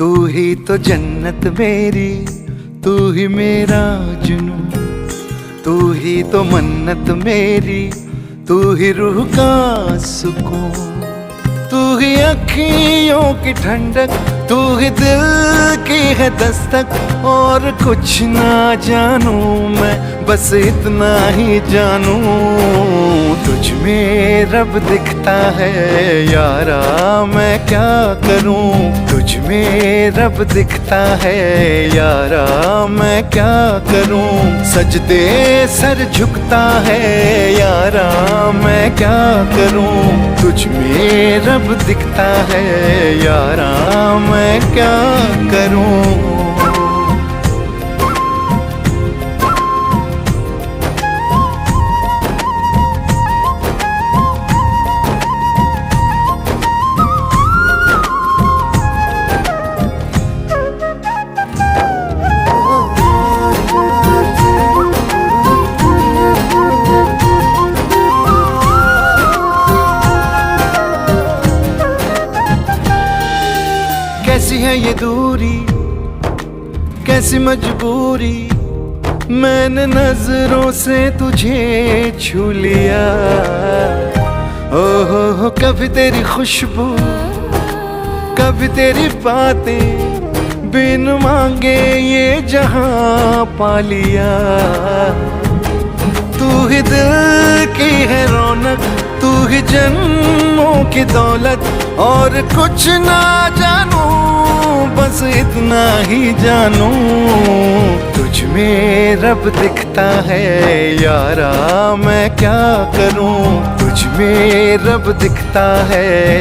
तू ही तो जन्नत मेरी, तू ही मेरा जुनू, तू ही तो मन्नत मेरी, तू ही रूह का सुकून, तू ही अखियों की ठंडक, तू ही दिल की है दस्तक। और कुछ ना जानू मैं, बस इतना ही जानू, तुझ में रब दिखता है यारा, मैं क्या करूं। तुझ में रब दिखता है यारा, मैं क्या करूं। सजदे सर झुकता है यारा, मैं क्या करूं। तुझ में रब दिखता है यारा, मैं क्या करूं। कैसी है ये दूरी, कैसी मजबूरी, मैंने नजरों से तुझे छू लिया। ओहो कभी तेरी खुशबू, कभी तेरी बातें, बिन मांगे ये जहां पा लिया। तू ही दिल की है रौनक, तू ही जन्मों की दौलत। और कुछ ना जानू, बस इतना ही जानू, तुझ में रब दिखता है यारा, मैं क्या करूं। तुझ में रब दिखता है।